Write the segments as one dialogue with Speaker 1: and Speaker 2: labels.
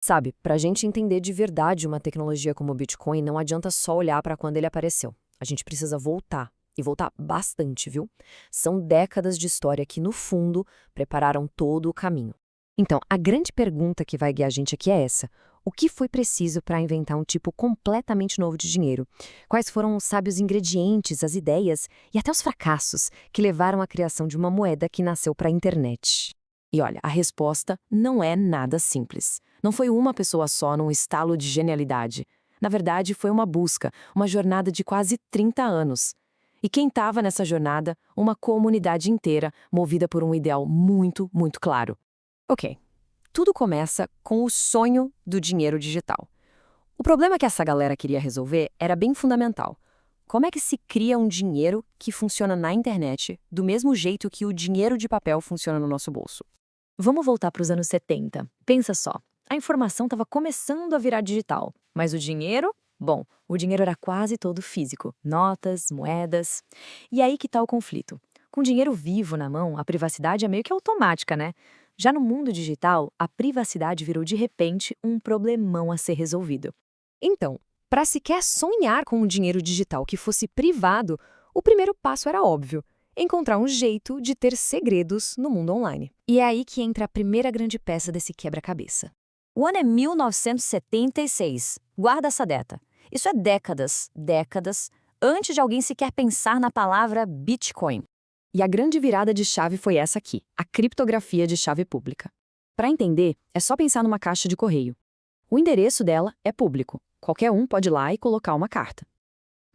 Speaker 1: Sabe, para a gente entender de verdade uma tecnologia como o Bitcoin, não adianta só olhar para quando ele apareceu. A gente precisa voltar, e voltar bastante, viu? São décadas de história que, no fundo, prepararam todo o caminho. Então, a grande pergunta que vai guiar a gente aqui é essa: o que foi preciso para inventar um tipo completamente novo de dinheiro? Quais foram os sábios ingredientes, as ideias e até os fracassos que levaram à criação de uma moeda que nasceu para a internet?
Speaker 2: E olha, a resposta não é nada simples. Não foi uma pessoa só num estalo de genialidade. Na verdade, foi uma busca, uma jornada de quase 30 anos. E quem estava nessa jornada? Uma comunidade inteira, movida por um ideal muito, muito claro.
Speaker 1: Ok, tudo começa com o sonho do dinheiro digital. O problema que essa galera queria resolver era bem fundamental. Como é que se cria um dinheiro que funciona na internet do mesmo jeito que o dinheiro de papel funciona no nosso bolso?
Speaker 2: Vamos voltar para os anos 70. Pensa só, a informação estava começando a virar digital, mas o dinheiro? Bom, o dinheiro era quase todo físico, notas, moedas. E aí que está o conflito. Com dinheiro vivo na mão, a privacidade é meio que automática, né? Já no mundo digital, a privacidade virou de repente um problemão a ser resolvido.
Speaker 1: Então, para sequer sonhar com um dinheiro digital que fosse privado, o primeiro passo era óbvio: encontrar um jeito de ter segredos no mundo online. E é aí que entra a primeira grande peça desse quebra-cabeça.
Speaker 2: O ano é 1976. Guarda essa data. Isso é décadas, antes de alguém sequer pensar na palavra Bitcoin.
Speaker 1: E a grande virada de chave foi essa aqui: a criptografia de chave pública. Para entender, é só pensar numa caixa de correio. O endereço dela é público. Qualquer um pode ir lá e colocar uma carta.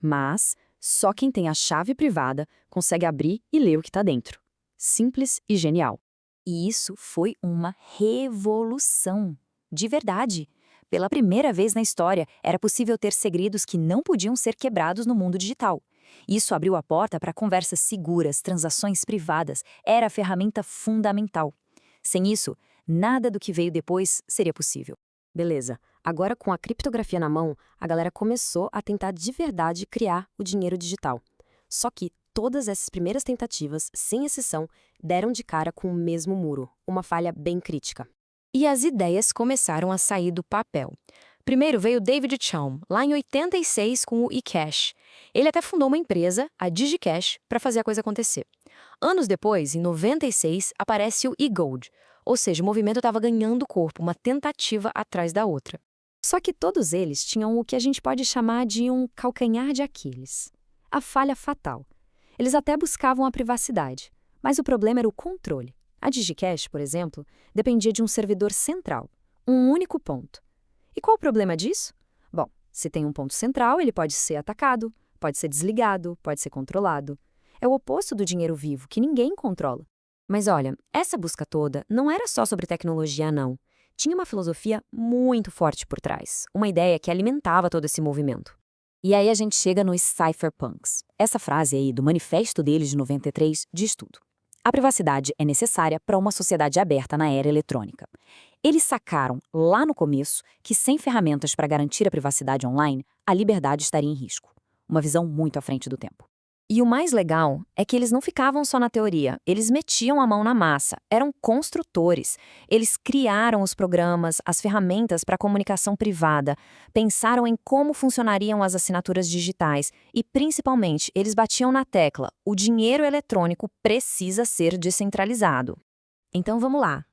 Speaker 1: Mas só quem tem a chave privada consegue abrir e ler o que está dentro. Simples e genial.
Speaker 2: E isso foi uma revolução. De verdade. Pela primeira vez na história, era possível ter segredos que não podiam ser quebrados no mundo digital. Isso abriu a porta para conversas seguras, transações privadas. Era a ferramenta fundamental. Sem isso, nada do que veio depois seria possível.
Speaker 1: Beleza, agora com a criptografia na mão, a galera começou a tentar de verdade criar o dinheiro digital. Só que todas essas primeiras tentativas, sem exceção, deram de cara com o mesmo muro, uma falha bem crítica.
Speaker 2: E as ideias começaram a sair do papel. Primeiro veio David Chaum, lá em 86 com o eCash. Ele até fundou uma empresa, a DigiCash, para fazer a coisa acontecer. Anos depois, em 96, aparece o eGold, ou seja, o movimento estava ganhando corpo, uma tentativa atrás da outra.
Speaker 1: Só que todos eles tinham o que a gente pode chamar de um calcanhar de Aquiles. A falha fatal. Eles até buscavam a privacidade, mas o problema era o controle. A DigiCash, por exemplo, dependia de um servidor central, um único ponto. E qual o problema disso? Bom, se tem um ponto central, ele pode ser atacado, pode ser desligado, pode ser controlado. É o oposto do dinheiro vivo, que ninguém controla. Mas olha, essa busca toda não era só sobre tecnologia, não. Tinha uma filosofia muito forte por trás, uma ideia que alimentava todo esse movimento.
Speaker 2: E aí a gente chega nos cypherpunks. Essa frase aí do manifesto deles de 93 diz tudo. A privacidade é necessária para uma sociedade aberta na era eletrônica. Eles sacaram, lá no começo, que sem ferramentas para garantir a privacidade online, a liberdade estaria em risco. Uma visão muito à frente do tempo.
Speaker 1: E o mais legal é que eles não ficavam só na teoria, eles metiam a mão na massa, eram construtores. Eles criaram os programas, as ferramentas para comunicação privada, pensaram em como funcionariam as assinaturas digitais e, principalmente, eles batiam na tecla: o dinheiro eletrônico precisa ser descentralizado. Então vamos lá.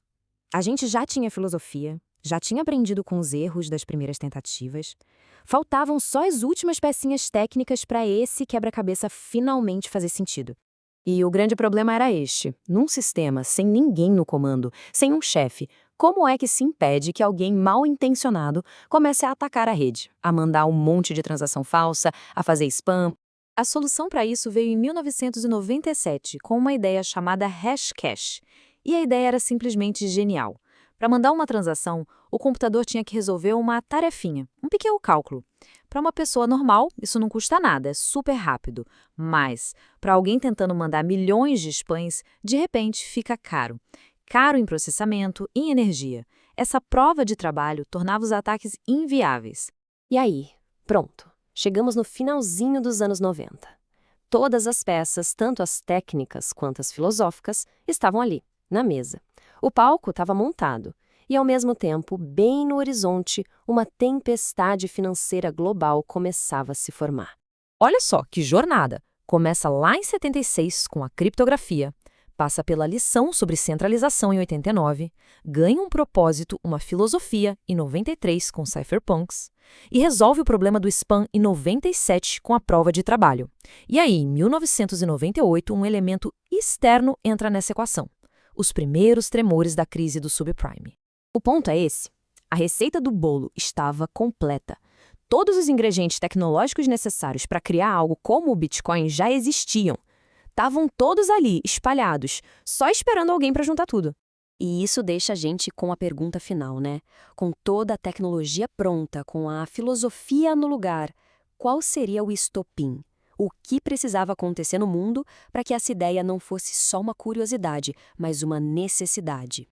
Speaker 1: A gente já tinha filosofia, já tinha aprendido com os erros das primeiras tentativas. Faltavam só as últimas pecinhas técnicas para esse quebra-cabeça finalmente fazer sentido. E o grande problema era este: num sistema sem ninguém no comando, sem um chefe, como é que se impede que alguém mal intencionado comece a atacar a rede, a mandar um monte de transação falsa, a fazer spam? A solução para isso veio em 1997, com uma ideia chamada Hashcash. E a ideia era simplesmente genial. Para mandar uma transação, o computador tinha que resolver uma tarefinha, um pequeno cálculo. Para uma pessoa normal, isso não custa nada, é super rápido. Mas, para alguém tentando mandar milhões de spams, de repente fica caro. Caro em processamento, em energia. Essa prova de trabalho tornava os ataques inviáveis. E aí, pronto, chegamos no finalzinho dos anos 90. Todas as peças, tanto as técnicas quanto as filosóficas, estavam ali, na mesa. O palco estava montado.
Speaker 3: E, ao mesmo tempo, bem no horizonte, uma tempestade financeira global começava a se formar.
Speaker 1: Olha só que jornada! Começa lá em 76 com a criptografia, passa pela lição sobre centralização em 89, ganha um propósito, uma filosofia em 93 com cypherpunks e resolve o problema do spam em 97 com a prova de trabalho. E aí, em 1998, um elemento externo entra nessa equação: os primeiros tremores da crise do subprime.
Speaker 2: O ponto é esse. A receita do bolo estava completa. Todos os ingredientes tecnológicos necessários para criar algo como o Bitcoin já existiam. Estavam todos ali, espalhados, só esperando alguém para juntar tudo.
Speaker 3: E isso deixa a gente com a pergunta final, né? Com toda a tecnologia pronta, com a filosofia no lugar, qual seria o estopim? O que precisava acontecer no mundo para que essa ideia não fosse só uma curiosidade, mas uma necessidade?